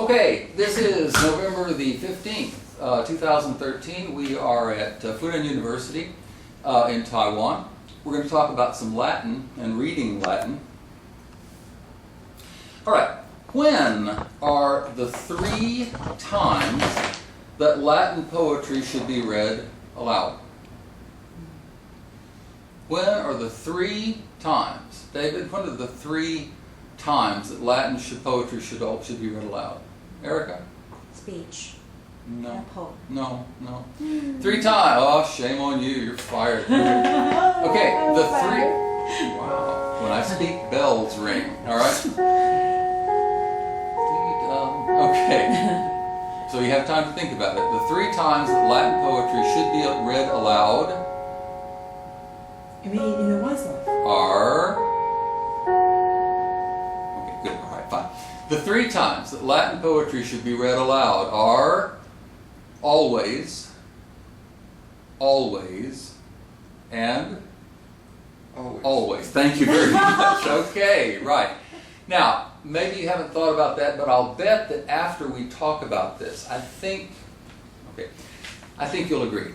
Okay, this is November the 15th, 2013. We are at Fudan University in Taiwan. We're going to talk about some Latin and reading Latin. All right, when are the 3 times that Latin poetry should be read aloud? When are the 3 times? David, when are the 3 times that Latin poetry should be read aloud? Erica? Speech. No. Poem. No. 3 times. Oh, shame on you. You're fired. Okay, the 3. Wow. When I speak, bells ring. All right? Okay. So you have time to think about it. The 3 times that Latin poetry should be read aloud You mean in the one song? are... Okay, good. All right, fine. The 3 times that Latin poetry should be read aloud are always, and always. Thank you very much. Okay, right. Now, maybe you haven't thought about that, but I'll bet that after we talk about this, I think you'll agree.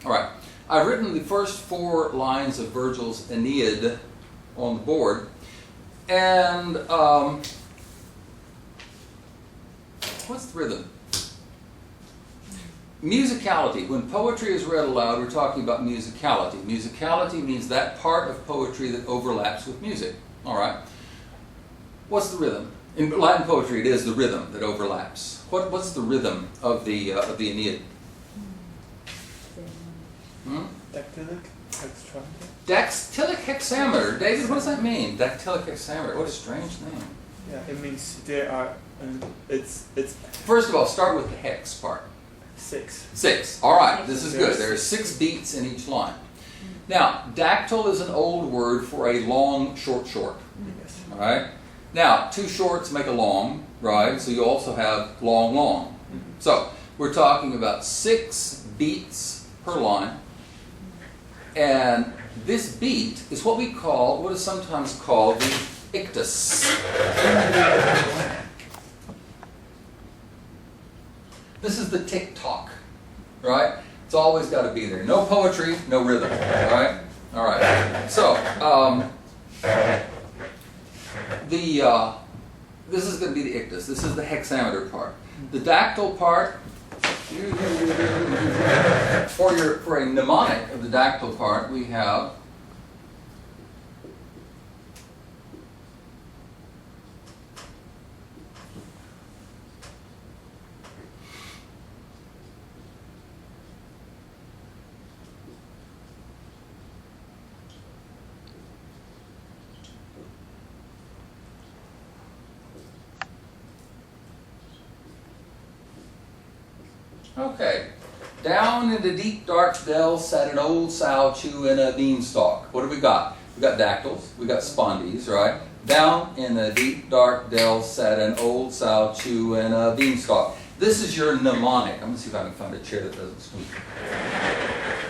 All right. I've written the first 4 lines of Virgil's Aeneid on the board, and what's the rhythm? Musicality. When poetry is read aloud, we're talking about musicality. Musicality means that part of poetry that overlaps with music. All right. What's the rhythm? In Latin poetry, it is the rhythm that overlaps. What's the rhythm of the Aeneid? Dactylic hexameter. Dactylic hexameter. David, what does that mean? Dactylic hexameter. What a strange name. Yeah, it means there are. It's First of all, start with the hex part. 6. 6. All right, this is good. There are 6 beats in each line. Now, dactyl is an old word for a long, short. Yes. All right. Now, 2 shorts make a long, right? So you also have long. So we're talking about 6 beats per line. And this beat is what is sometimes called the ictus. This is the tick-tock, right? It's always got to be there. No poetry, no rhythm, right? All right. So, this is going to be the ictus. This is the hexameter part. The dactyl part, for a mnemonic of the dactyl part, we have okay. Down in the deep dark dell sat an old sow chewing a beanstalk. What have we got? We got dactyls, we got spondees, right? Down in the deep dark dell sat an old sow chewing a beanstalk. This is your mnemonic. I'm going to see if I can find a chair that doesn't squeak.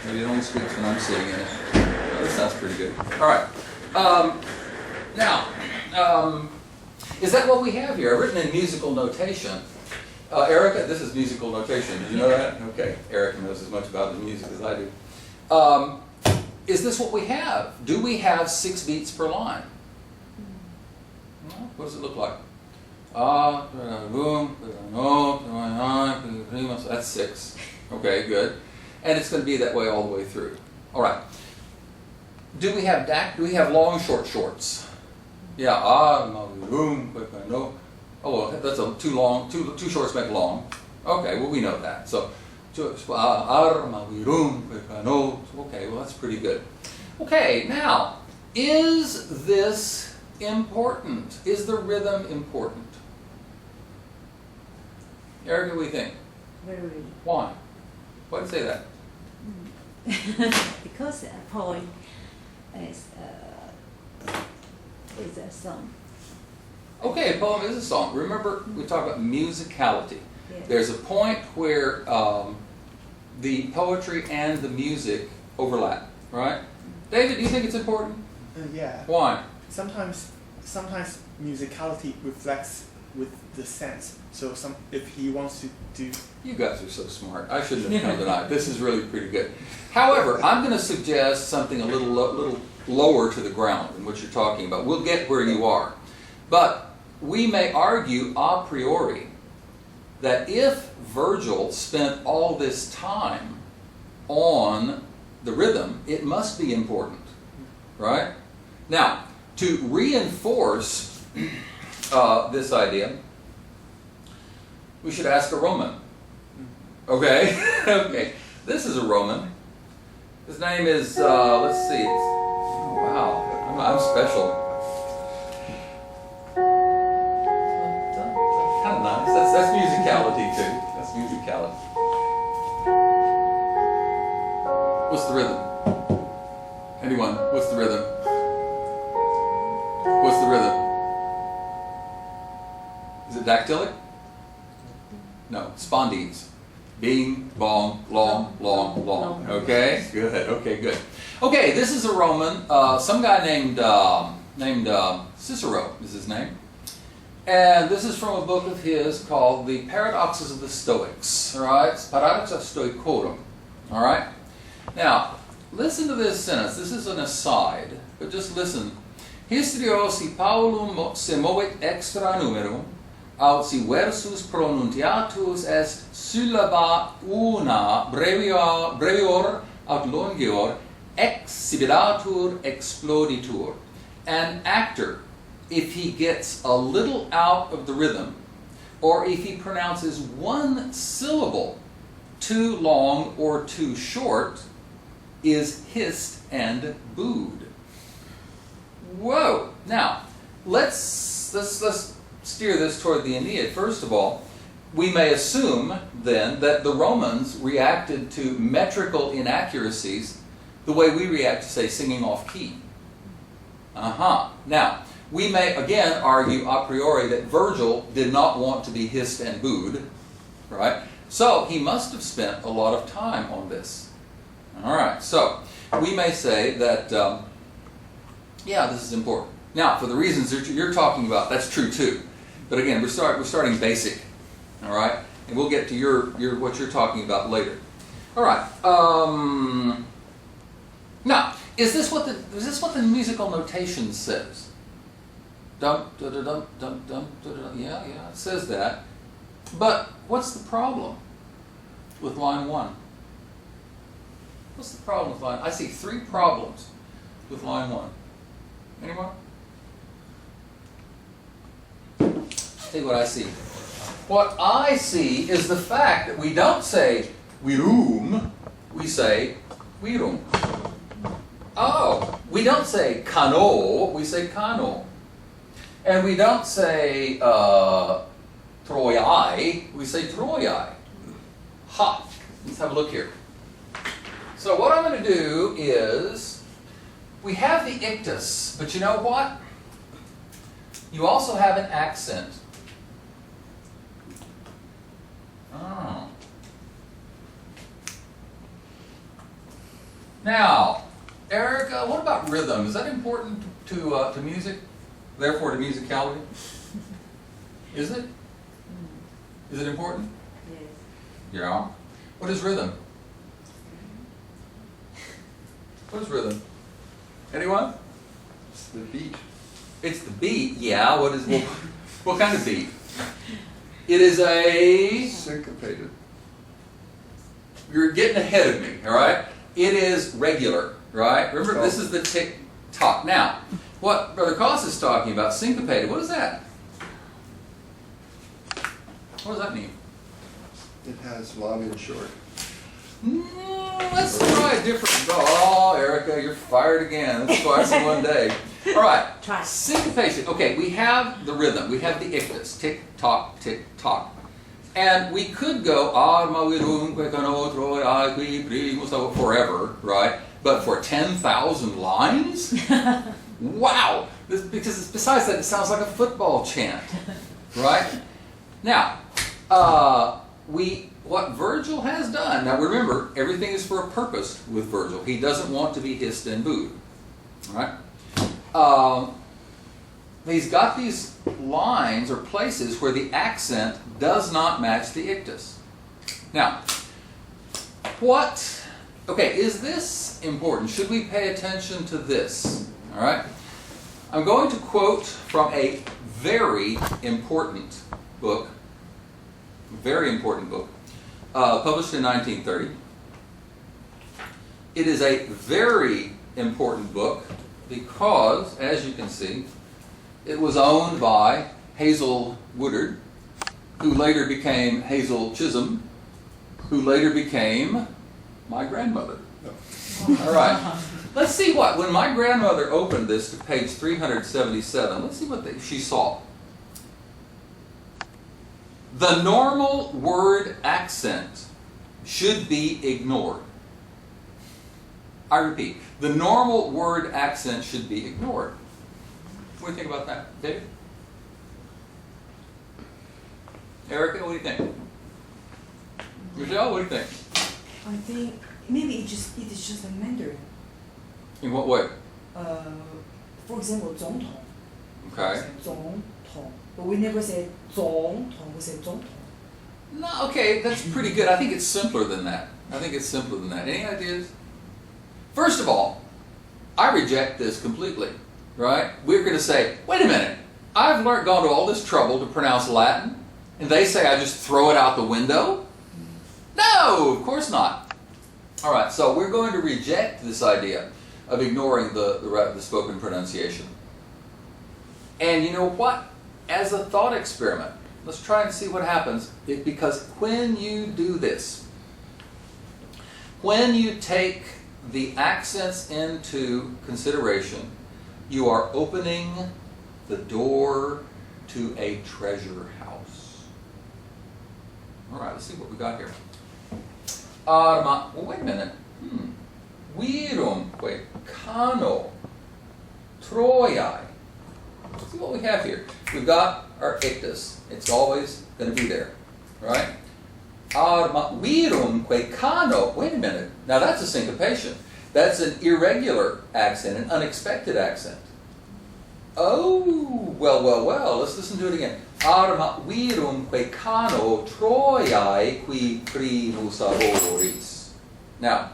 Maybe it only squeaks when I'm sitting in it. Oh, this sounds pretty good. All right. Now, is that what we have here? I've written in musical notation. Erica, this is musical notation. Did you know that? Okay. Erica knows as much about the music as I do. Is this what we have? Do we have 6 beats per line? Well, what does it look like? That's 6. Okay, good. And it's going to be that way all the way through. All right. Do we have long, shorts? Yeah. Oh, well, that's too long. Two shorts make long. Okay, well, we know that. So, okay, well, that's pretty good. Okay, now, is this important? Is the rhythm important? Erica, what do you think? Very. Why? Why do you say that? Because a poem is a song. Okay, a poem is a song. Remember, we talked about musicality. Yes. There's a point where the poetry and the music overlap, right? David, do you think it's important? Yeah. Why? Sometimes musicality reflects with the sense. So if he wants to do. You guys are so smart. I shouldn't have come tonight. This is really pretty good. However, I'm going to suggest something a little lower to the ground than what you're talking about. We'll get where you are. But we may argue a priori that if Virgil spent all this time on the rhythm, it must be important, right? Now, to reinforce this idea, we should ask a Roman. Okay? Okay. This is a Roman. His name is, let's see. Oh, wow. I'm special. Kind of nice. That's musicality, too. That's musicality. What's the rhythm? Anyone? What's the rhythm? What's the rhythm? Is it dactylic? No, spondees. Bing, bong, long, long, long. Okay, good. Okay, good. Okay, this is a Roman. Some guy named Cicero is his name, and this is from a book of his called "The Paradoxes of the Stoics." All right, Paradoxa Stoicorum. All right. Now, listen to this sentence. This is an aside, but just listen. Histrio si Paulum se movit extra numerum, aut si versus pronunciatus est syllaba una brevior aut longior exhibidatur exploditur. An actor, if he gets a little out of the rhythm, or if he pronounces one syllable too long or too short, is hissed and booed. Whoa! Now, let's steer this toward the Aeneid. First of all, we may assume then that the Romans reacted to metrical inaccuracies the way we react to, say, singing off key. Now, we may again argue a priori that Virgil did not want to be hissed and booed, right? So he must have spent a lot of time on this. All right, so we may say that, yeah, this is important. Now, for the reasons that you're talking about, that's true too. But again, we're starting basic, all right? And we'll get to your what you're talking about later. All right. Now, is this what the musical notation says? Dum dum dum dum dum dum dum. Yeah, it says that. But what's the problem with line 1? What's the problem with line? I see 3 problems with line 1. Anyone? See what I see. What I see is the fact that we don't say virum, we say virum. Oh, we don't say cano, we say cano. And we don't say troiai, we say troiai. Ha! Let's have a look here. So what I'm going to do is, we have the ictus, but you know what? You also have an accent. Oh. Now, Erica, what about rhythm? Is that important to music? Therefore, to musicality? Is it? Is it important? Yes. Yeah. What is rhythm? What is rhythm? Anyone? It's the beat. It's the beat, yeah. What kind of beat? It is a... Syncopated. You're getting ahead of me, all right? It is regular, right? Remember, this is the tick-tock. Now, what Brother Koss is talking about, syncopated, what is that? What does that mean? It has long and short. Let's try a different... Oh, Erica, you're fired again. That's twice in one day. All right. Try. Syncopation. Okay, we have the rhythm. We have the ictus. Tick-tock, tick-tock. And we could go forever, right? But for 10,000 lines? Wow! Because besides that, it sounds like a football chant, right? Now, what Virgil has done, now remember, everything is for a purpose with Virgil. He doesn't want to be hissed and booed, right? he's got these lines or places where the accent does not match the ictus. Now, is this important? Should we pay attention to this? All right. I'm going to quote from a very important book, published in 1930. It is a very important book because, as you can see, it was owned by Hazel Woodard, who later became Hazel Chisholm, who later became my grandmother. All right. Let's see when my grandmother opened this to page 377, let's see what she saw. The normal word accent should be ignored. I repeat, the normal word accent should be ignored. What do you think about that, Dave? Erica, what do you think? Michelle, what do you think? I think maybe it is just a Mandarin. In what way? For example, 总统. Okay. 总统. But we never say 总统, we say 总统. No, okay, that's pretty good. I think it's simpler than that. Any ideas? First of all, I reject this completely, right? We're going to say, wait a minute, I've gone to all this trouble to pronounce Latin, and they say I just throw it out the window? No, of course not. All right, so we're going to reject this idea of ignoring the spoken pronunciation. And you know what? As a thought experiment, let's try and see what happens. Because when you do this, when you take the accents into consideration, you are opening the door to a treasure house. All right, let's see what we got here. Well, wait a minute. Virumque cano Troiae. Let's see what we have here. We've got our ictus. It's always going to be there, right? Virumque cano. Wait a minute. Now that's a syncopation. That's an irregular accent, an unexpected accent. Oh, well. Let's listen to it again. Virumque cano Troiae qui primus aboris. Now,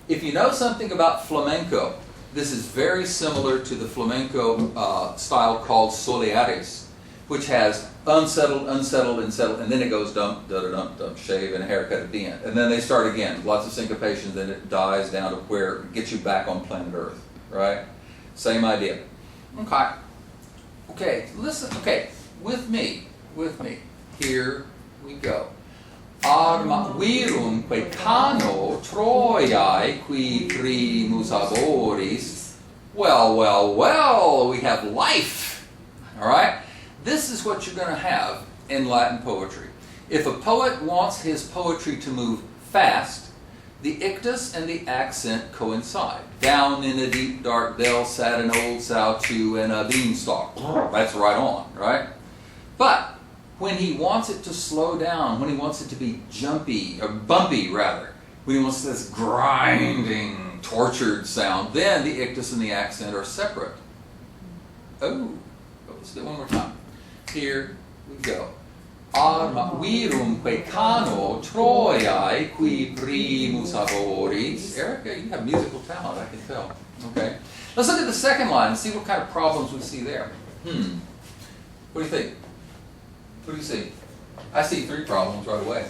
if you know something about flamenco, this is very similar to the flamenco style called soleares, which has unsettled, and then it goes dump, da-da-dump, dump, shave, and a haircut at the end. And then they start again, lots of syncopations, then it dies down to where it gets you back on planet Earth, right? Same idea. Okay, listen, with me. Here we go. Virumque cano Troiae qui primus aboris. Well, we have life. All right? This is what you're going to have in Latin poetry. If a poet wants his poetry to move fast, the ictus and the accent coincide. Down in a deep dark dell sat an old sow chew and a beanstalk. That's right on, right? But when he wants it to slow down, when he wants it to be jumpy, or bumpy rather, when he wants this grinding, tortured sound, then the ictus and the accent are separate. Let's do it one more time. Here we go. Virumque cano Troiae qui primus aboris. Erica, you have musical talent, I can tell. Okay. Let's look at the second line and see what kind of problems we see there. What do you think? What do you see? I see 3 problems right away.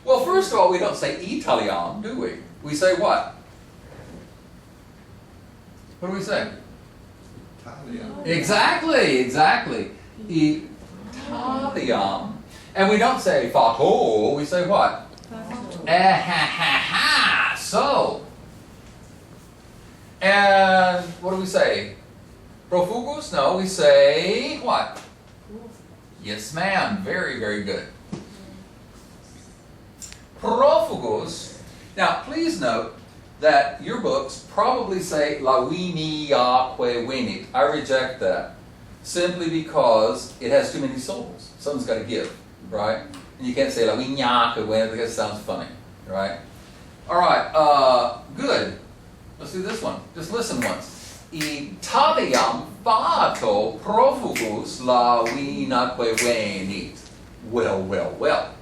Well, first of all, we don't say Italian, do we? We say what? What do we say? Italian. Exactly. Italian. And we don't say fato, we say what? So. And what do we say? Profugus? No, we say what? Yes, ma'am. Very, very good. Profugus. Now, please note that your books probably say lawiniaque venit. I reject that simply because it has too many syllables. Something's got to give, right? And you can't say lawiniaque venit because it sounds funny, right? All right, good. Let's do this one. Just listen once. Italiam fato profugus lavinaque venit. Well, well, well.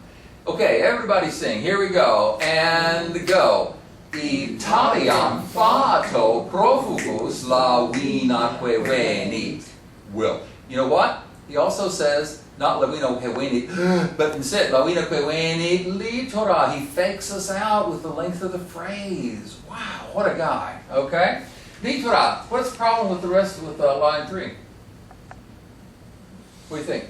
Okay, everybody sing. Here we go. And go. Italiam fato profugus lavinaque venit. Well, you know what? He also says, not lavinaque venit, but instead, lavinaque venit litora. He fakes us out with the length of the phrase. Wow, what a guy. Okay? Litora. What's the problem with the rest with line 3? What do you think?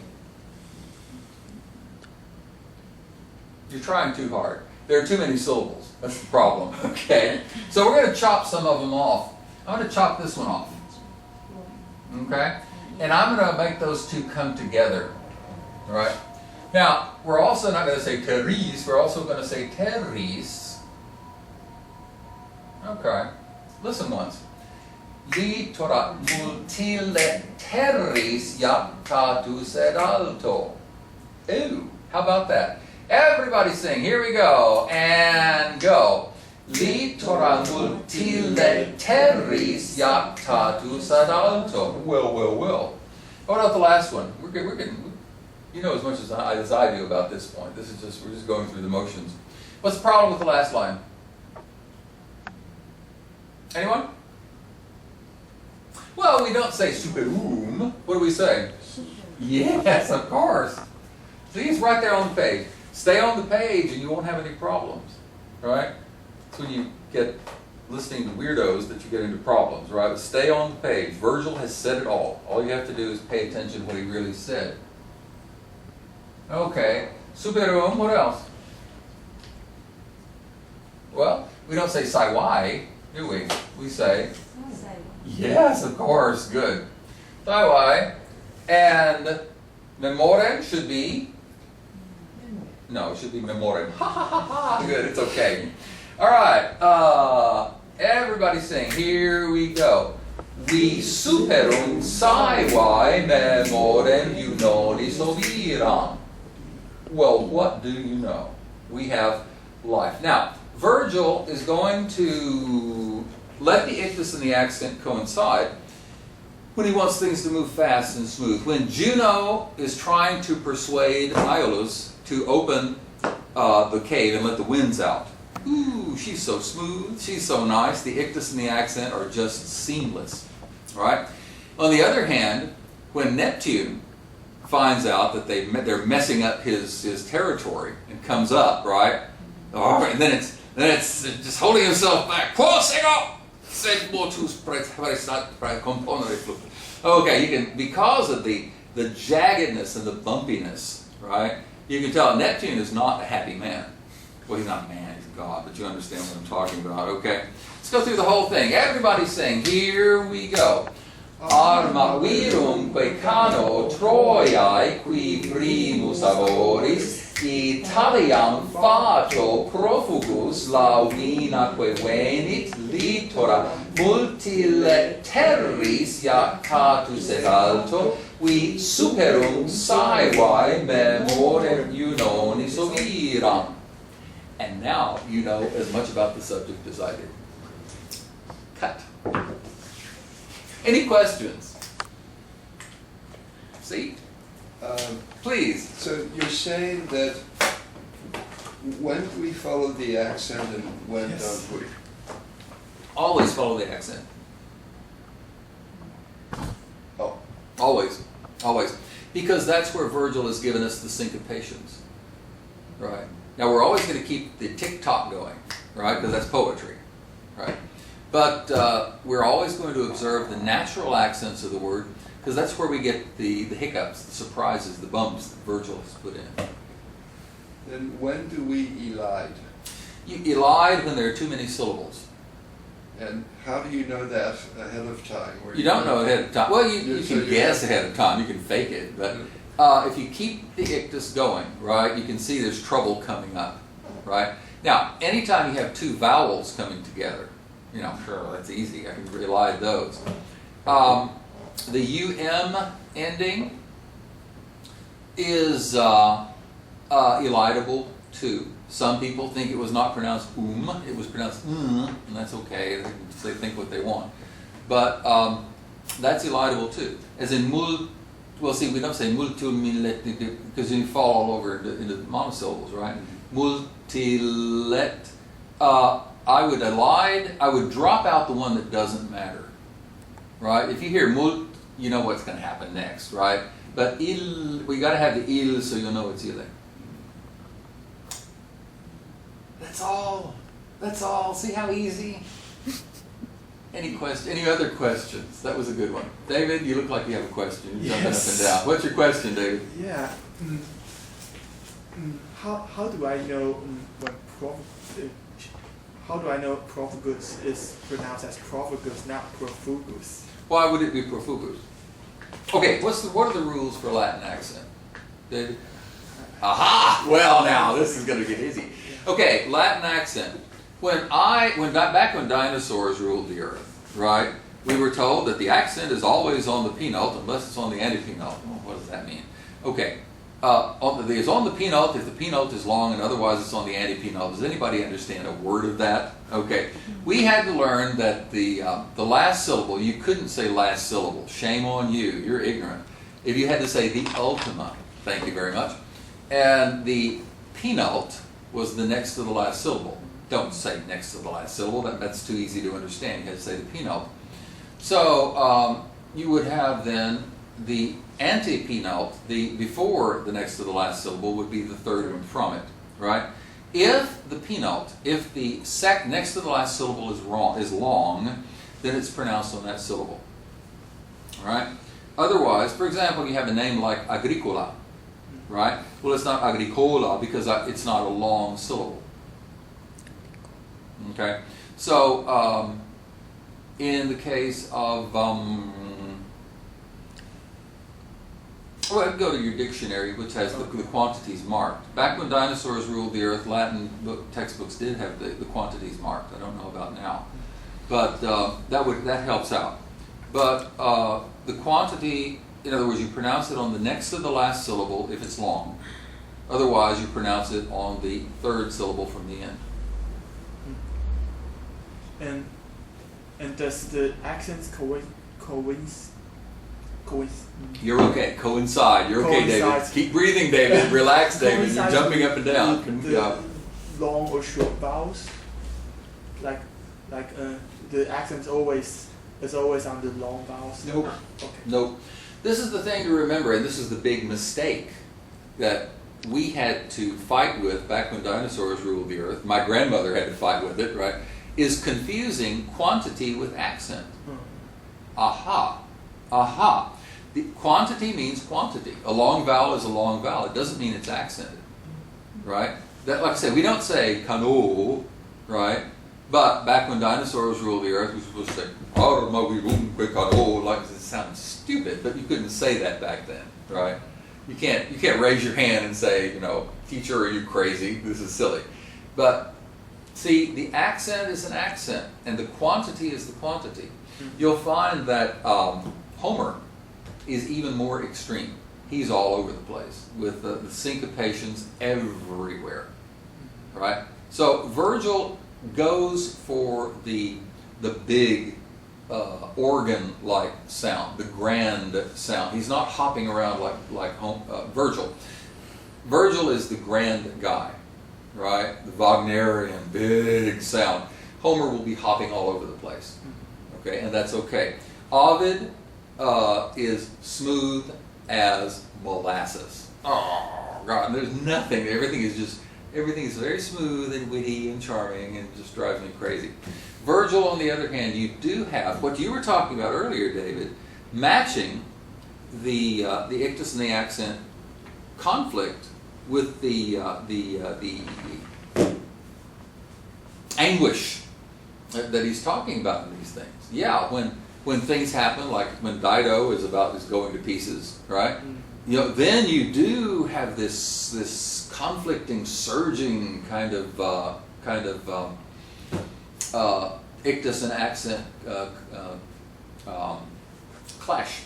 You're trying too hard. There are too many syllables. That's the problem. Okay? So we're going to chop some of them off. I'm going to chop this one off. Okay? And I'm going to make those two come together. All right? Now, we're also not going to say teris. We're also going to say teris. Okay. Listen once. Litora multile teris jactatus et alto. Ooh, how about that? Everybody sing. Here we go. And go. Litora multile teris jactatus et alto. Well, well, well. What about the last one? We're getting, you know as much as I do about this point. This is just, we're just going through the motions. What's the problem with the last line? Anyone? Well, we don't say superum. What do we say? Yes, of course. See, it's right there on the page. Stay on the page and you won't have any problems. Right? It's when you get listening to weirdos that you get into problems, right? But stay on the page. Virgil has said it all. All you have to do is pay attention to what he really said. Okay. Superum, what else? Well, we don't say saiwai, do we? We say, yes, of course, good. Saiwai. And memorem should be, no, it should be memorem. Ha ha ha ha. Good, it's okay. All right. Everybody sing. Here we go. Vi superum saiwai memorem unonis oviram. Well, what do you know? We have life. Now, Virgil is going to let the ictus and the accent coincide when he wants things to move fast and smooth. When Juno is trying to persuade Iolus to open the cave and let the winds out. Ooh, she's so smooth, she's so nice. The ictus and the accent are just seamless. Right? On the other hand, when Neptune finds out that they're messing up his territory and comes up, right? And then it's just holding himself back. Okay, you can, because of the jaggedness and the bumpiness, right? You can tell Neptune is not a happy man. Well, he's not a man, he's a god, but you understand what I'm talking about, okay? Let's go through the whole thing. Everybody sing. Here we go. Arma virum que cano Troiae qui primus aboris Italiam fato profugus lauvinaque venit litora multile terris jactatus et alto vi superum saivae memorem unonis oviram. And now you know as much about the subject as I did. Cut. Any questions? See? Please. So you're saying that when do we follow the accent and when don't we? Always follow the accent. Oh. Always. Always. Because that's where Virgil has given us the syncopations. Right. Now we're always going to keep the tick-tock going, right? Because that's poetry. Right. But we're always going to observe the natural accents of the word, because that's where we get the hiccups, the surprises, the bumps that Virgil has put in. Then when do we elide? You elide when there are too many syllables. And how do you know that ahead of time? You don't know ahead of time. Well, you can guess ahead of time. You can fake it. But if you keep the ictus going, right, you can see there's trouble coming up, right? Now, anytime you have two vowels coming together, you know, sure, that's easy. I can elide those. The UM ending is elidable too. Some people think it was not pronounced it was pronounced and that's okay. They think what they want. But that's elidable too. As in well, see, we don't say multilet because you fall all over into monosyllables, right? Multilet. I would elide. I would drop out the one that doesn't matter, right? If you hear mult, you know what's going to happen next, right? But we got to have the il so you'll know it's ile. That's all. That's all. See how easy? Any other questions? That was a good one. David, you look like you have a question. You're jumping up and down. What's your question, David? Yeah. How do I know when how do I know profugous is pronounced as profugous, not profugus? Why would it be profugus? Okay, what are the rules for Latin accent, David? Aha! Well, now this is going to get easy. Okay, Latin accent. Back when dinosaurs ruled the earth, right? We were told that the accent is always on the penult unless it's on the antepenult. Well, what does that mean? Okay, it's on the penult if the penult is long, and otherwise it's on the antepenult. Does anybody understand a word of that? Okay, we had to learn that the last syllable, you couldn't say last syllable. Shame on you, you're ignorant. If you had to say the ultima, thank you very much, and the penult was the next to the last syllable. Don't say next to the last syllable, that's too easy to understand. You have to say the penult. So you would have then the antepenult, the before the next to the last syllable would be the third one from it, right? If the penult, if the next to the last syllable is long, then it's pronounced on that syllable, all right? Otherwise, for example, you have a name like agricola, right? Well, it's not agricola because it's not a long syllable. Okay, so in the case of, well, go to your dictionary, which has the quantities marked. Back when dinosaurs ruled the earth, Latin textbooks did have the quantities marked. I don't know about now, but that helps out. But the quantity, in other words, you pronounce it on the next to the last syllable if it's long. Otherwise, you pronounce it on the third syllable from the end. And does the accents You're okay. Coincide. You're okay, David. Keep breathing, David. Relax, David. You're jumping up and down. The long or short vowels, like the accent is always on the long vowels. Nope. Okay. Nope. This is the thing to remember, and this is the big mistake that we had to fight with back when dinosaurs ruled the earth. My grandmother had to fight with it, right? Is confusing quantity with accent. Aha. Aha. The quantity means quantity. A long vowel is a long vowel. It doesn't mean it's accented, right? That, like I said, we don't say kano, right? But back when dinosaurs ruled the earth, we were supposed to say kano, like it sounds stupid, but you couldn't say that back then, right? You can't raise your hand and say, teacher, are you crazy? This is silly. But see, the accent is an accent, and the quantity is the quantity. You'll find that Homer is even more extreme. He's all over the place with the syncopations everywhere, right? So Virgil goes for the big organ-like sound, the grand sound. He's not hopping around like Virgil. Virgil is the grand guy, right? The Wagnerian big sound. Homer will be hopping all over the place, okay, and that's okay. Ovid is smooth as molasses. Oh God, there's nothing. Everything is very smooth and witty and charming, and just drives me crazy. Virgil, on the other hand, you do have what you were talking about earlier, David, matching the ictus and the accent conflict with the anguish that he's talking about in these things. Yeah, when things happen, like when Dido is going to pieces, right? Then you do have this conflicting, surging kind of ictus and accent clash.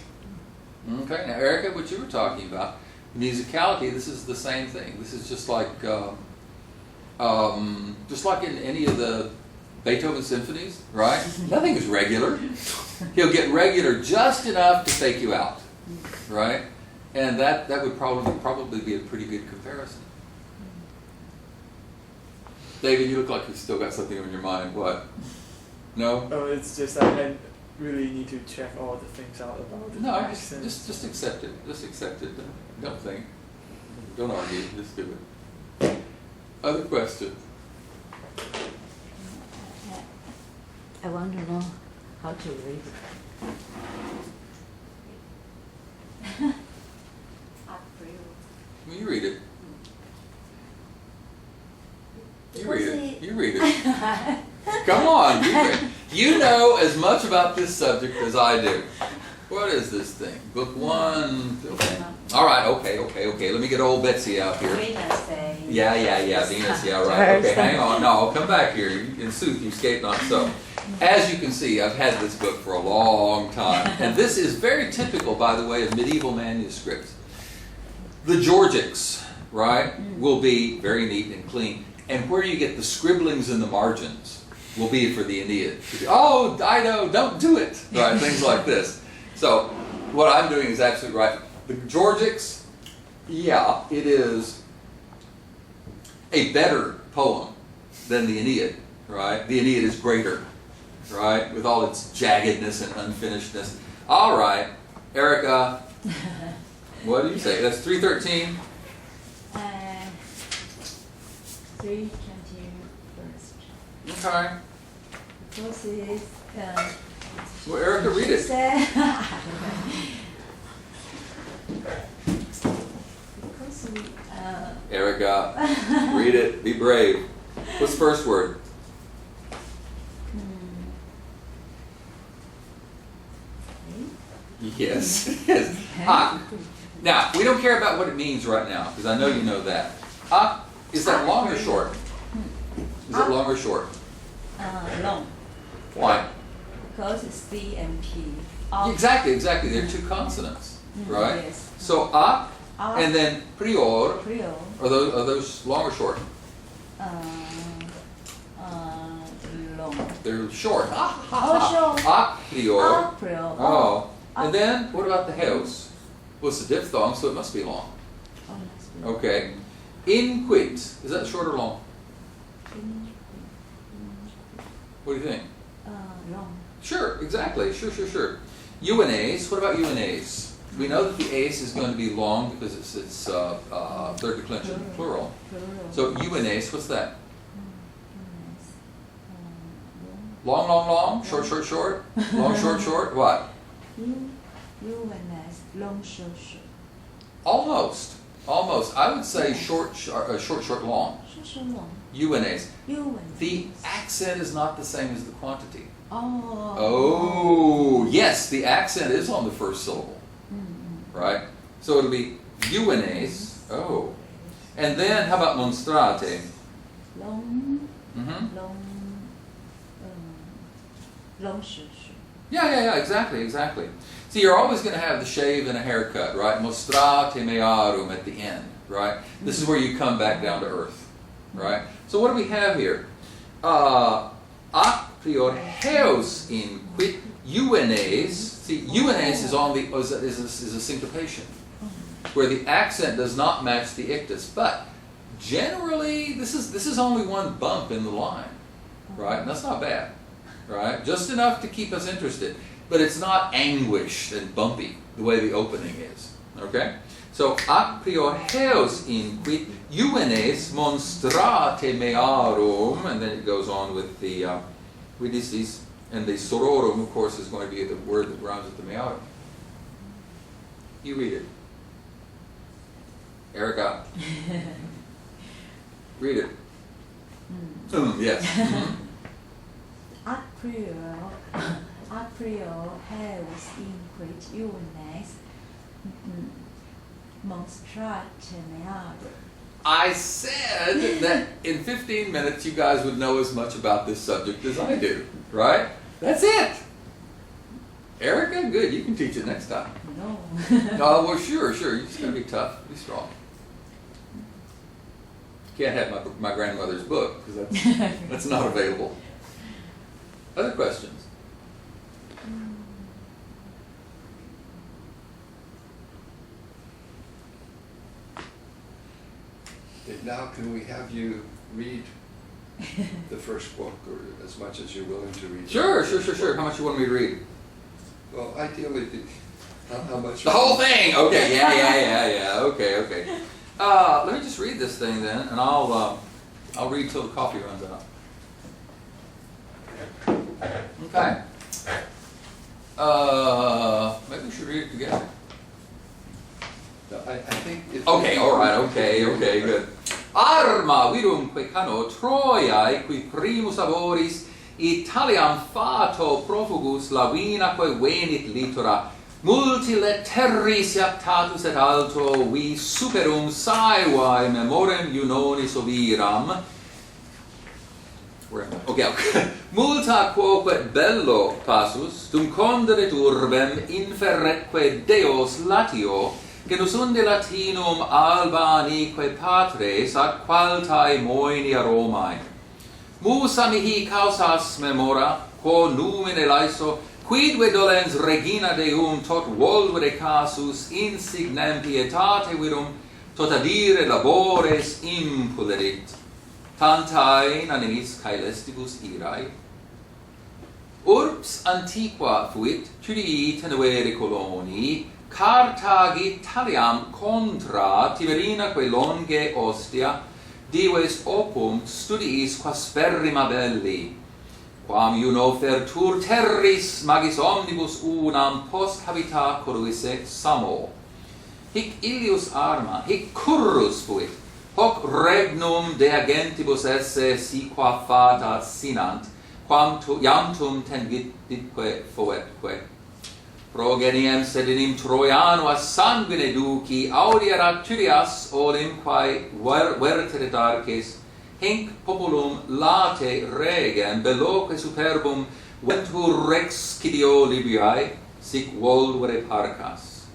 Okay, now Erica, what you were talking about, musicality, this is the same thing. This is just like in any of the Beethoven symphonies, right? Nothing is regular. He'll get regular just enough to fake you out, right? And that would probably be a pretty good comparison. David, you look like you've still got something on your mind. What? No? Oh, it's just I really need to check all the things out about the No, accent. just accept it. Just accept it. Don't think. Don't argue. Just do it. Other questions? I want to know how to read it. Well, you read it. You read it. You read it. Come on, you read it. You know as much about this subject as I do. What is this thing? Book 1. All right, okay. Let me get old Betsy out here. Yeah, Venus, yeah, right. Okay, hang on. No, I'll come back here. In sooth, you escape not so. As you can see, I've had this book for a long time. And this is very typical, by the way, of medieval manuscripts. The Georgics, right, will be very neat and clean. And where you get the scribblings in the margins will be for the Aeneid. Oh, Dido, don't do it! Right, things like this. So, what I'm doing is absolutely right. The Georgics, yeah, it is a better poem than the Aeneid, right? The Aeneid is greater, right? With all its jaggedness and unfinishedness. All right, Erica, what do you say? That's 313? 321st. Okay. Because it's, Well, Erica, read it. because Erica, read it. Be brave. What's the first word? Yes. Yes. Ah. Now, we don't care about what it means right now, because I know you know that. Ah, is that long or short? Is it long or short? long. Why? Because it's C and P. Exactly. They're two consonants, right? Yes. So and then prior. Prior. Are those long or short? Long. They're short. Short. A prior. Prior. Oh. And then what about the house? Well, it's a diphthong, so it must be long. Must be. Okay. Inquit. Is that short or long? What do you think? Long. Sure, exactly. Sure. Unace. What about unace? We know that the ace is going to be long because it's third declension, plural. So unace, what's that? Long. Short. Long, short. What? Long, short. Almost. I would say short, long. Short, long. Unace. The accent is not the same as the quantity. Oh. Oh, yes, the accent is on the first syllable, right? So it'll be unace. Oh. And then, how about monstrate? Long. Mm-hmm. Long, short. Yeah, exactly. See, you're always going to have the shave and a haircut, right? Mostrate mearum at the end, right? This is where you come back down to earth, right? So what do we have here? A prior heos inquit unace. See, unace is a syncopation, where the accent does not match the ictus, but generally this is only one bump in the line, right? And that's not bad, right? Just enough to keep us interested, but it's not anguished and bumpy the way the opening is. Okay? So a prior heos inquit unace monstrate mearum, and then it goes on with the Vidicis, and the sororum, of course, is going to be the word that rhymes with the mearum. You read it. Erica. Read it. Yes. A prior heos inquit unace monstrate mearum. I said that in 15 minutes you guys would know as much about this subject as I do, right? That's it. Erica, good. You can teach it next time. No. Oh, well, sure. You're just going to be tough. Be strong. Can't have my grandmother's book because that's not available. Other questions? Now can we have you read the first book, or as much as you're willing to read? Sure. How much you want me to read? Well, ideally, how much? The whole thing. Okay. Yeah. Okay. Let me just read this thing then, and I'll read till the coffee runs out. Okay. Maybe we should read it together. No, I think if Okay, all right, okay, good. Arma virumque cano Troiae qui primus aboris Italiam fato profugus lavinaque venit litora multi letterris iactatus et alto vi superum saevae memorem iunonis oviram. Where am I? Okay. Multa quoque bello passus dum conderet urbem inferretque Deos latio genus unde Latinum Albanique patres ad qualtae moenia Romae. Musa mihi causas memora, quo numine laeso, quidve dolens regina Deum tot volvere casus insignem pietate virum, tot adire labores impulerit. Tantae animis caelestibus irae. Urbs antiqua fuit, tudii tenuere coloni, Carthagi Italiam contra Tiberinaque longe ostia, dives opum studiis quasperrima belli, quam iuno fertur terris magis omnibus unam post habita corruisse samo. Hic illius arma, hic currus fuit, hoc regnum de agentibus esse si qua fata sinant, quam iamtum tengitque foetque. Progeniem sedinim Troiano a sanguine duci audierat Tyrias olim quae vertere darces, hinc populum late regem belloque superbum ventur rex cidio Libiae, sic volvere parcas.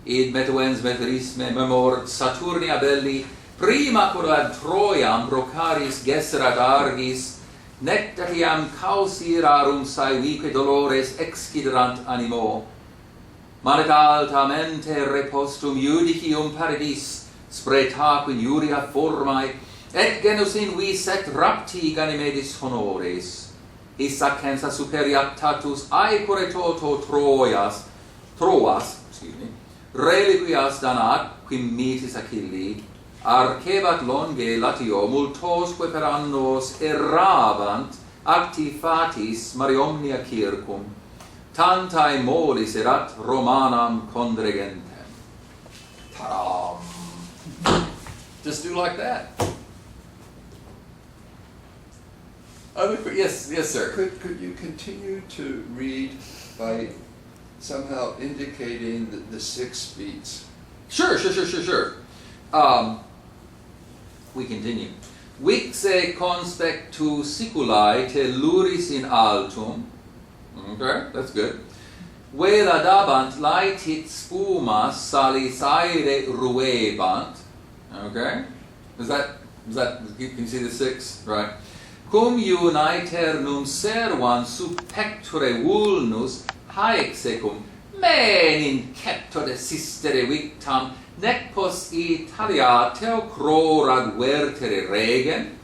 Id metuens meterisme memor Saturnia belli, prima cur ad Troiam brocaris gesserat argis, nec datiam causirarum saevique dolores exciderant animo. Manet altamente repostum judicium paradis, spretaque injuria formae, et genus in vis et rapti ganimedis honores. His accensa superiactatus aecore toto Troas, reliquias danat, quim mitis Achilli, arcebat longe latio multosque per annos erravant acti fatis mariomnia circum, tantae molis erat Romanam condregentem. Ta-dam! Just do like that. Yes, sir. Could you continue to read by somehow indicating the 6 beats? Sure. We continue. Vixe conspectu siculae telluris in altum. Okay, that's good. Vela dabant laetit spumas salis aere ruebant. Okay? Can you see the 6? Right. Cum uniternum servan sub pectore vulnus haec secum menin cepto desistere victam nec post Italia teo crorad vertere regen,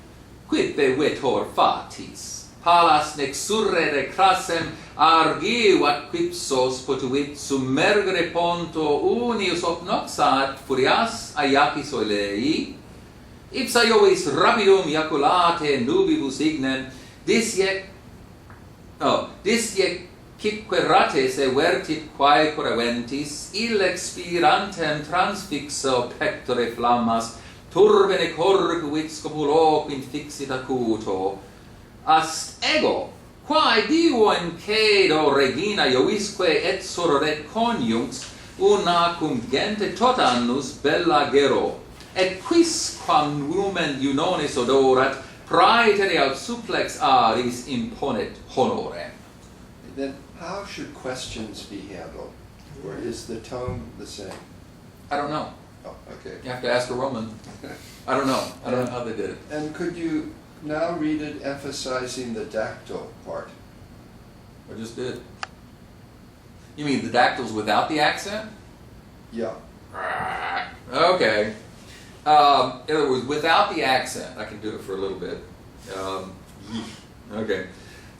quidve vetor fatis. Palas nec surrere crassem argivat quipsos potuit submergere ponto unius obnoxat furias aiacis oilei, ipsa iovis rapidum iaculate nubibus ignem, disjec quipque rates vertit quae correventis, il expirantem transfixo pectore flammas, turbine corguit scopulo quint fixit acuto. Ast ego, quae divoem cedo regina iovisque et sororet coniunx, unacum gente tot annus bella gero, et quisquam numen iunonis odorat, praetere aut supplex aris imponet honorem. Then how should questions be handled? Or is the tone the same? I don't know. Oh, okay. You have to ask a Roman. I don't know how they did it. And could you now read it emphasizing the dactyl part? I just did. You mean the dactyls without the accent? Yeah. Okay. In other words, without the accent, I can do it for a little bit. Okay.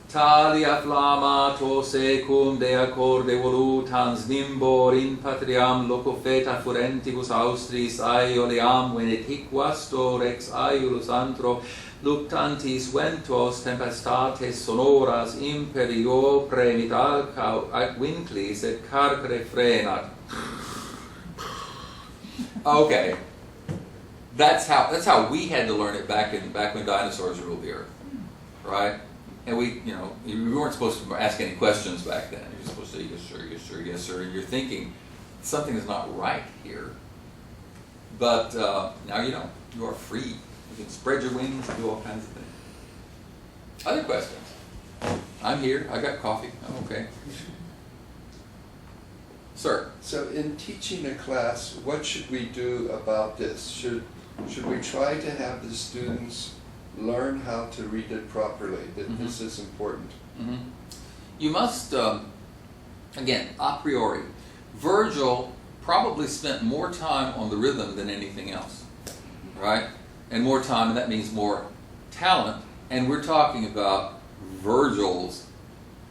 Talia flamato secum de accorde volutans nimbor in patriam loco feta furentibus austris aeoleam venetiquas rex aeolus antro luctantis ventos tempestates sonoras imperio premit ac vinclis et carcere frenat. Okay. That's how we had to learn it back when dinosaurs ruled the earth. Right? And we weren't supposed to ask any questions back then. You're supposed to say yes sir, yes sir, yes sir. And you're thinking something is not right here. But now you know. You are free. You can spread your wings and do all kinds of things. Other questions? I'm here. I got coffee. I'm okay. Sir. So in teaching a class, what should we do about this? Should we try to have the students learn how to read it properly? That this is important. You must, again, a priori, Virgil probably spent more time on the rhythm than anything else, right? And more time, and that means more talent. And we're talking about Virgil's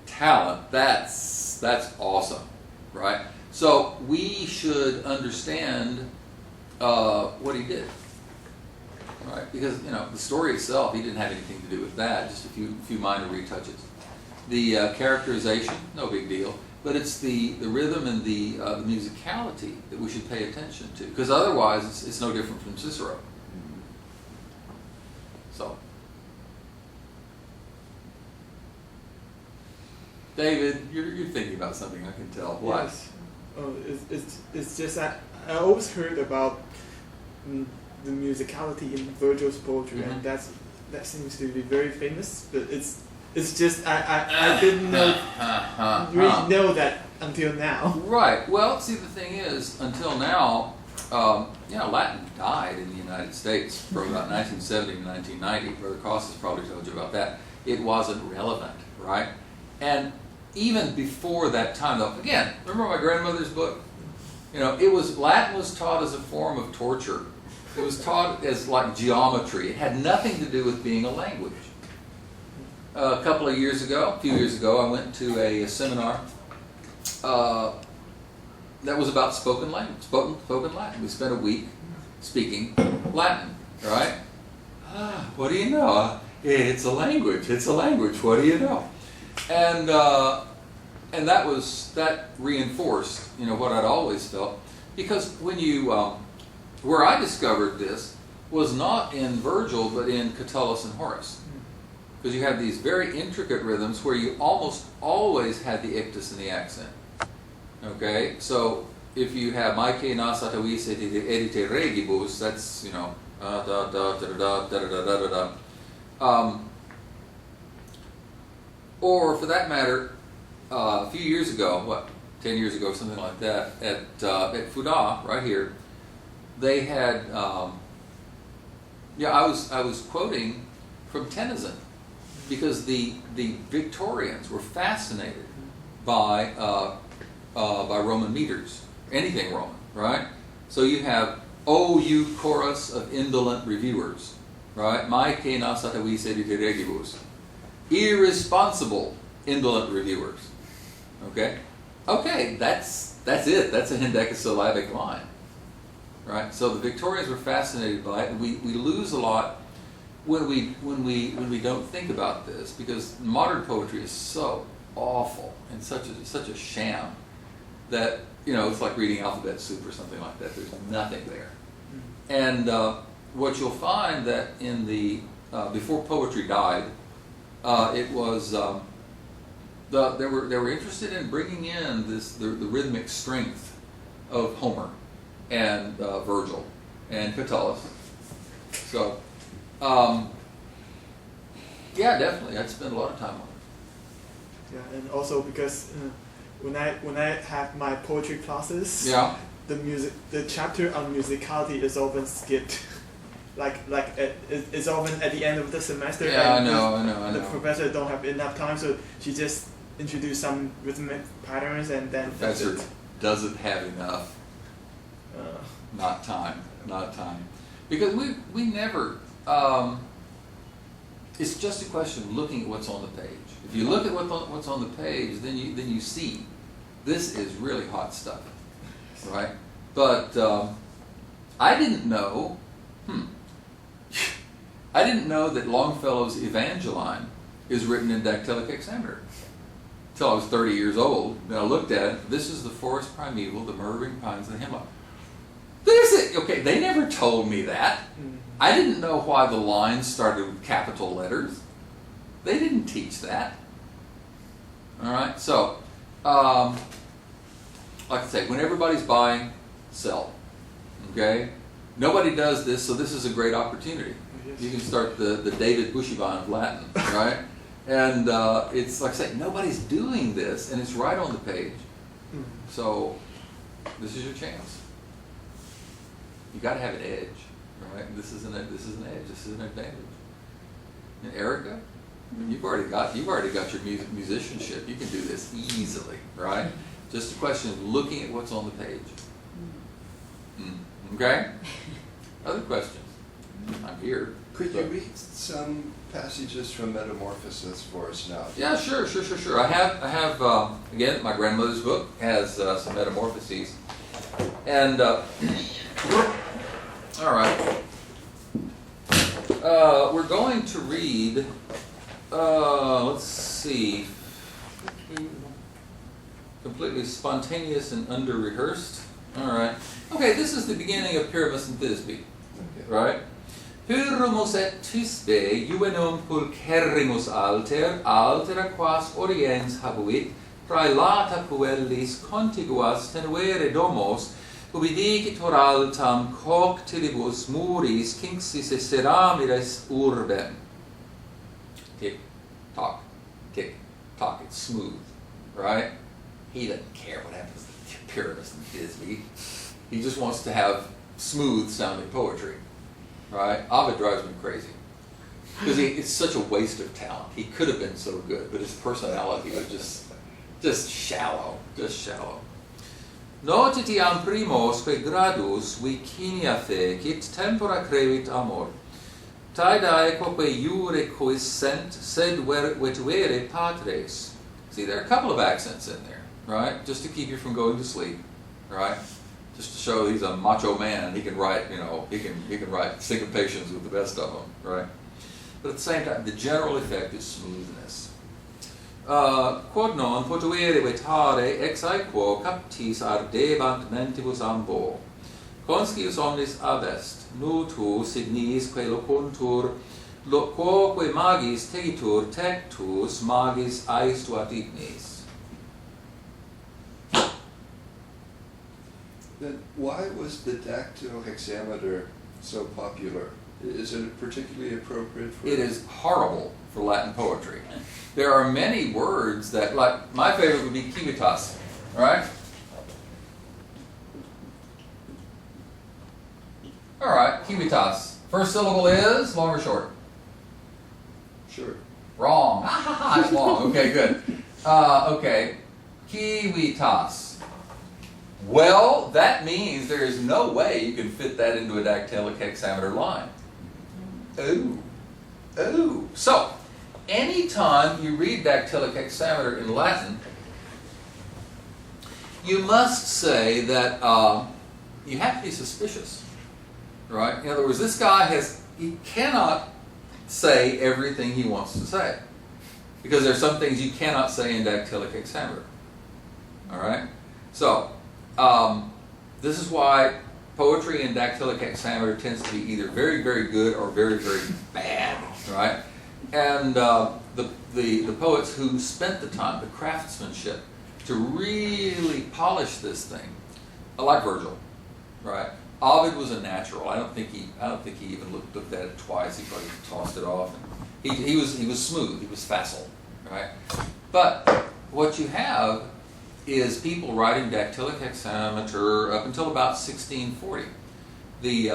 talent. That's awesome, right? So we should understand what he did. Right, because the story itself, he didn't have anything to do with that. Just a few minor retouches. The characterization, no big deal. But it's the rhythm and the musicality that we should pay attention to, because otherwise it's no different from Cicero. So, David, you're thinking about something. I can tell. What? Yes. Oh, it's just that I always heard about the musicality in Virgil's poetry, and that seems to be very famous. But it's just I didn't really know that until now. Right. Well, see, the thing is, until now, Latin died in the United States from about 1970 to 1990. Brother Koss has probably told you about that. It wasn't relevant, right? And even before that time, though, again, remember my grandmother's book? Latin was taught as a form of torture. It was taught as like geometry. It had nothing to do with being a language. A few years ago, I went to a seminar that was about spoken language, spoken Latin. We spent a week speaking Latin, right? What do you know? It's a language. It's a language. What do you know? And that reinforced, what I'd always felt, because when you where I discovered this was not in Virgil, but in Catullus and Horace. Because you have these very intricate rhythms where you almost always had the ictus and the accent. Okay? So if you have Maike nasatavis edite regibus, that's, da da da da da da da da da. Or for that matter, a few years ago, 10 years ago, something like that, at Fuda, right here, they had, I was quoting from Tennyson, because the Victorians were fascinated by Roman meters, anything Roman, right? So you have, "O you chorus of indolent reviewers," right? "Maike nasatavis edite regibus," irresponsible indolent reviewers. Okay, that's it. That's a hendecasyllabic line. Right, so the Victorians were fascinated by it, and we lose a lot when we don't think about this, because modern poetry is so awful and such a sham that it's like reading alphabet soup or something like that. There's nothing there, and what you'll find that in the before poetry died, it was they were interested in bringing in the rhythmic strength of Homer and Virgil and Catullus. So, definitely, I'd spend a lot of time on it. Yeah, and also because when I have my poetry classes, the chapter on musicality is often skipped. It's often at the end of the semester. Yeah, and I know. The professor don't have enough time, so she just introduce some rhythmic patterns and then Professor doesn't have enough. Uh, Not time. Because we never, it's just a question of looking at what's on the page. If you look at what's on the page, then you see this is really hot stuff, right? But I didn't know, I didn't know that Longfellow's Evangeline is written in dactylic hexameter. Until I was 30 years old, and I looked at it. This is the forest primeval, the myrtle pines, and the hemlock. There's it. Okay, they never told me that. I didn't know why the lines started with capital letters. They didn't teach that. All right, so like I say, when everybody's buying, sell. Okay, nobody does this, so this is a great opportunity. You can start the David Bushibon of Latin, right? And it's like I say, nobody's doing this, and it's right on the page. So this is your chance. You got to have an edge, right? This is an edge. This is an advantage. And Erica, you've already got your musicianship. You can do this easily, right? Just a question of looking at what's on the page. Okay. Other questions? I'm here. Could you read some passages from Metamorphosis for us now? Yeah, sure. I have again, my grandmother's book has some metamorphoses, and all right, we're going to read. Let's see, completely spontaneous and under-rehearsed. All right. Okay, this is the beginning of Pyramus and Thisbe, right? Pyramus et Thisbe juvenum pulcherrimus altera quas oriens habuit, praelata puellis contiguas tenuere domos, ubi dicitur altam coctilibus muris cinxis et ceramires urbem. Tick, tock, it's smooth, right? He doesn't care what happens to Pyramus and Thisbe. He just wants to have smooth sounding poetry. Right? Ovid drives me crazy. Because it's such a waste of talent. He could have been so good, but his personality was just shallow. Notitiam primos que gradus vicinia fecit tempora crevit amor. Taedae quoque iure quis sent, sed vetuere patres. See, there are a couple of accents in there, right? Just to keep you from going to sleep, right? Just to show he's a macho man, he can write, he can write syncopations with the best of them, right? But at the same time, the general effect is smoothness. Quod non potuere vetare ex aequo captis ardebant mentibus ambo. Conscius omnis abest, nutu signis que locuntur, quoque magis tegitur tectus magis aestuat ignis. Then why was the dactylohexameter so popular? Is it particularly appropriate for... It is horrible for Latin poetry. There are many words that, like, my favorite would be civitas, right? All right, civitas. First syllable is long or short? Sure. Wrong. It's long. Okay, good. Okay, civitas. Well, that means there is no way you can fit that into a dactylic hexameter line. Ooh. So, anytime you read dactylic hexameter in Latin, you must say that you have to be suspicious, right? In other words, this guy he cannot say everything he wants to say, because there are some things you cannot say in dactylic hexameter. All right? So, this is why poetry in dactylic hexameter tends to be either very, very good or very, very bad, right? And the poets who spent the time, the craftsmanship, to really polish this thing, like Virgil, right? Ovid was a natural. I don't think he even looked at it twice. He probably tossed it off. And he was smooth. He was facile, right? But what you have is people writing dactylic hexameter up until about 1640. The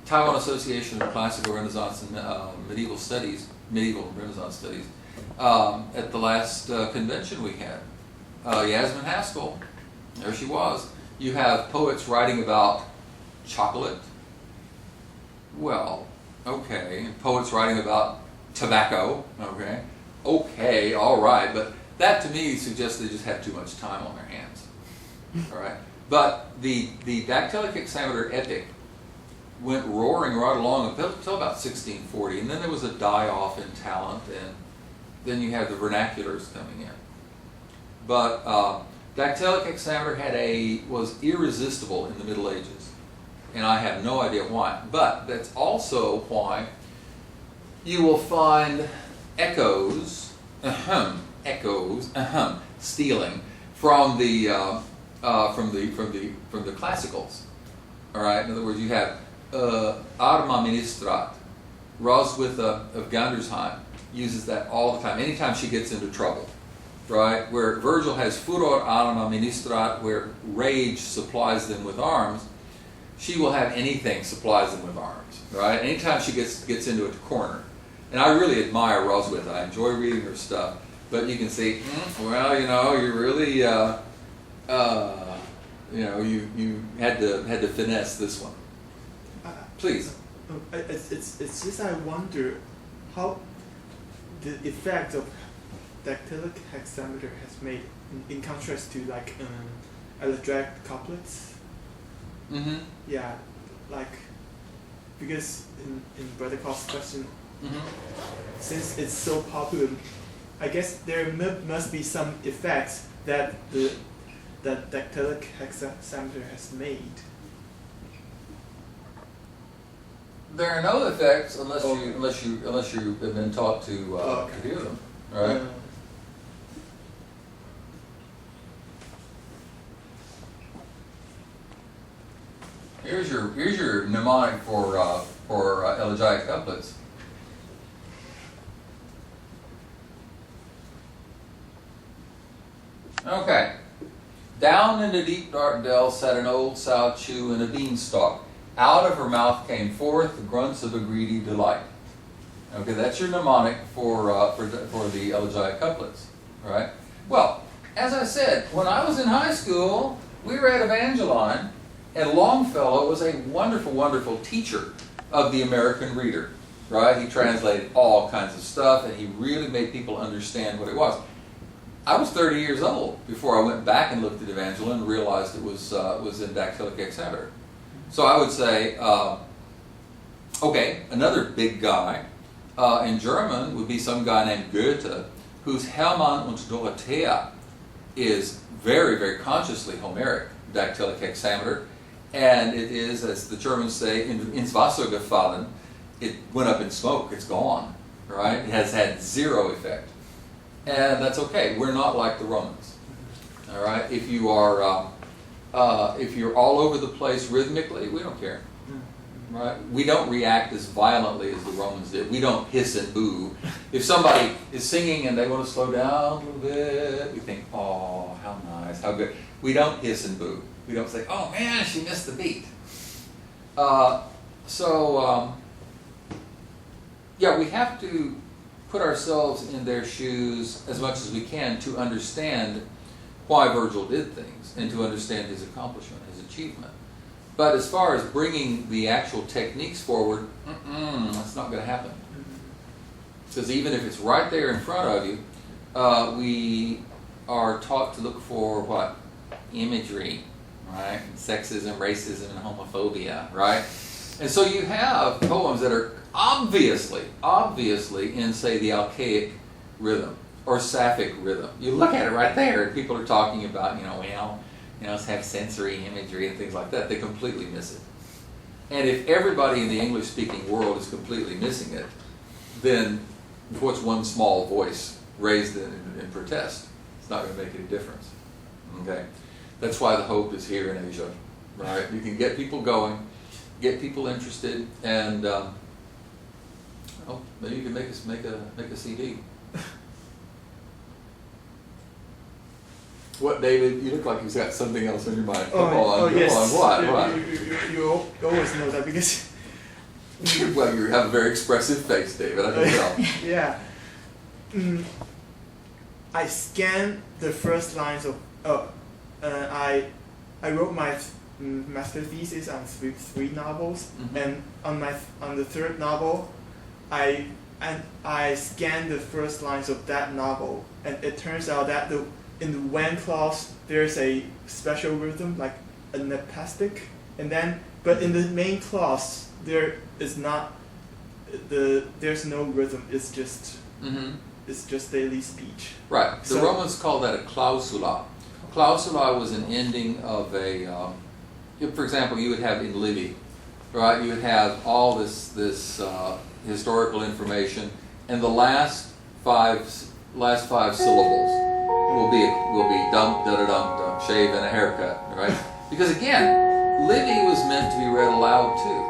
Taiwan Association of Classical Renaissance and Medieval and Renaissance Studies at the last convention we had. Yasmin Haskell, there she was. You have poets writing about chocolate. Well, okay. And poets writing about tobacco. Okay. Okay, all right. But that to me suggests they just had too much time on their hands. All right. But the dactylic hexameter epic went roaring right along until about 1640, and then there was a die-off in talent, and then you have the vernaculars coming in. But dactylic hexameter was irresistible in the Middle Ages, and I have no idea why. But that's also why you will find echoes, stealing from the classicals. All right. In other words, you have Arma Ministrat. Roswitha of Gandersheim uses that all the time. Anytime she gets into trouble, right? Where Virgil has furor arma ministrat, where rage supplies them with arms, she will have anything supplies them with arms, right? Anytime she gets into a corner. And I really admire Roswitha. I enjoy reading her stuff. But you can see, well, you really, you had to finesse this one. Please. It's just I wonder how the effect of dactylic hexameter has made in contrast to like electric couplets. Mm-hmm. Yeah, like because in Brother Koss' question, since it's so popular, I guess there must be some effects that that dactylic hexameter has made. There are no effects unless you have been taught to hear them, right? Here's your mnemonic for elegiac couplets. Okay. Down in the deep dark dell sat an old sow chew in a beanstalk. Out of her mouth came forth the grunts of a greedy delight. Okay, that's your mnemonic for the elegiac couplets, right? Well, as I said, when I was in high school, we read Evangeline, and Longfellow was a wonderful, wonderful teacher of the American reader, right? He translated all kinds of stuff, and he really made people understand what it was. I was 30 years old before I went back and looked at Evangeline and realized it was in dactylic hexameter. So I would say, okay, another big guy in German would be some guy named Goethe, whose Hermann und Dorothea is very, very consciously Homeric dactylic hexameter, and it is, as the Germans say, ins Wasser gefallen. It went up in smoke. It's gone, right? It has had zero effect, and that's okay. We're not like the Romans, all right? If you are if you're all over the place rhythmically, we don't care, right? We don't react as violently as the Romans did. We don't hiss and boo. If somebody is singing and they want to slow down a little bit, we think, oh, how nice, how good. We don't hiss and boo. We don't say, oh man, she missed the beat. Yeah, we have to put ourselves in their shoes as much as we can to understand why Virgil did things and to understand his accomplishment, his achievement. But as far as bringing the actual techniques forward, that's not going to happen. Because even if it's right there in front of you, we are taught to look for what? Imagery, right? Sexism, racism, and homophobia, right? And so you have poems that are obviously in, say, the Alcaic rhythm or Sapphic rhythm. You look at it right there, and people are talking about, let's have sensory imagery and things like that. They completely miss it. And if everybody in the English-speaking world is completely missing it, then what's one small voice raised in protest? It's not going to make any difference. Okay, that's why the hope is here in Asia, right? You can get people going, get people interested, and maybe you can make a CD. What, David? You look like you've got something else on your mind. Come on, yes. What? You always know that because. Well, you have a very expressive face, David. I can tell. Yeah, I scanned the first lines of. I wrote my master thesis on three novels, and on the third novel, I scanned the first lines of that novel, and it turns out that in the when clause there's a special rhythm, like a nepastic, but in the main clause there is not there's no rhythm. It's just daily speech. Right. The So- Romans called that a clausula. Clausula was an ending of a. For example, you would have in Livy, right? You would have all this historical information, and the last five syllables will be dump, da da dum, shave, and a haircut, right? Because again, Livy was meant to be read aloud too.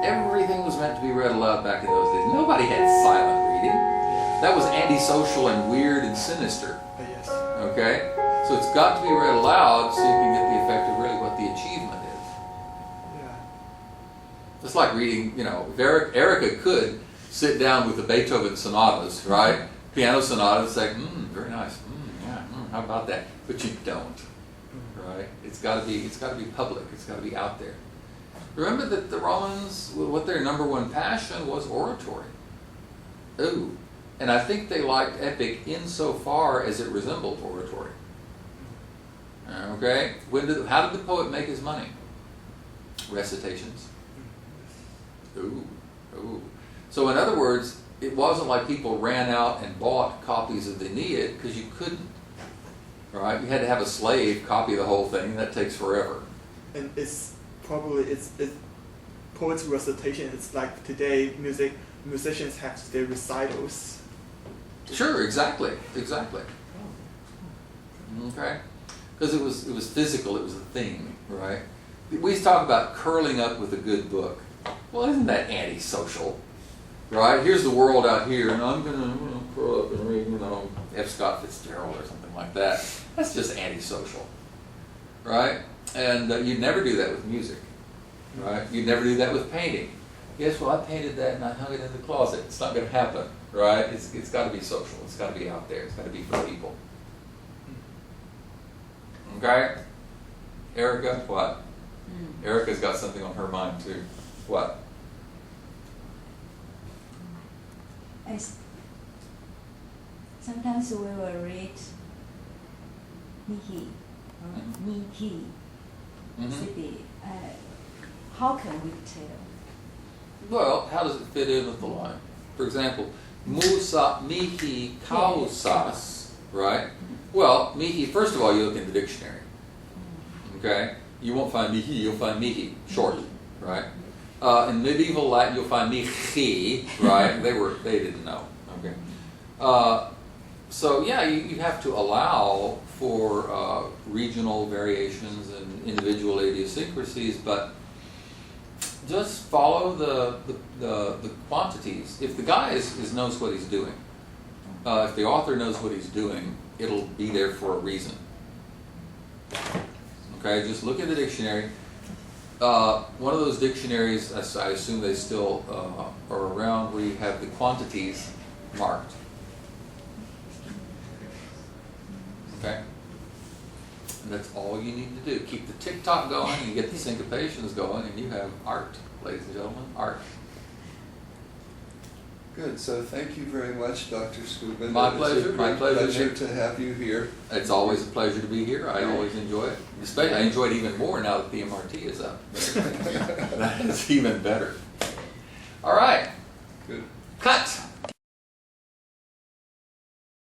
Everything was meant to be read aloud back in those days. Nobody had silent reading. That was antisocial and weird and sinister. Yes. Okay? So it's got to be read aloud so you can get the effect of really what the achievement is. Yeah. It's like reading, if Erica could sit down with the Beethoven sonatas, right? Piano sonatas, say, very nice, how about that? But you don't, right? It's got to be public. It's got to be out there. Remember that the Romans, what their number one passion was oratory. Ooh, and I think they liked epic insofar as it resembled oratory. Okay, how did the poet make his money? Recitations. Ooh. So in other words, it wasn't like people ran out and bought copies of the Aeneid because you couldn't. Right? You had to have a slave copy the whole thing. That takes forever. And it's poet's recitation. It's like today musicians have their recitals. Sure, exactly. Okay, because it was physical. It was a thing, right? We used to talk about curling up with a good book. Well, isn't that antisocial? Right? Here's the world out here, and I'm gonna curl up and read, F. Scott Fitzgerald or something like that. That's just antisocial, right? And you'd never do that with music, right? You'd never do that with painting. Yes, well, I painted that and I hung it in the closet. It's not going to happen, right? It's got to be social. It's got to be out there. It's got to be for people. Okay? Erica, what? Erica's got something on her mind too. What? Sometimes we will read Niki or Niki city. How can we tell? Well, how does it fit in with the line? For example, Musa mihi kausas, right? Well, mihi, first of all, you look in the dictionary. Okay? You won't find mihi, you'll find mihi, short, right? In medieval Latin, you'll find mihi, right? They didn't know. Okay. So yeah, you have to allow for regional variations and individual idiosyncrasies, but just follow the quantities. If the guy knows what he's doing, if the author knows what he's doing, it'll be there for a reason. Okay, just look at the dictionary. One of those dictionaries, I assume they still are around, where you have the quantities marked. Okay? And that's all you need to do. Keep the tick-tock going, and you get the syncopations going, and you have art, ladies and gentlemen, art. Good. So thank you very much, Dr. Skupin. My It was a pleasure. My great pleasure. pleasure to have you here. It's always a pleasure to be here. I always enjoy it. Especially, I enjoy it even more now that the MRT is up. That is even better. All right.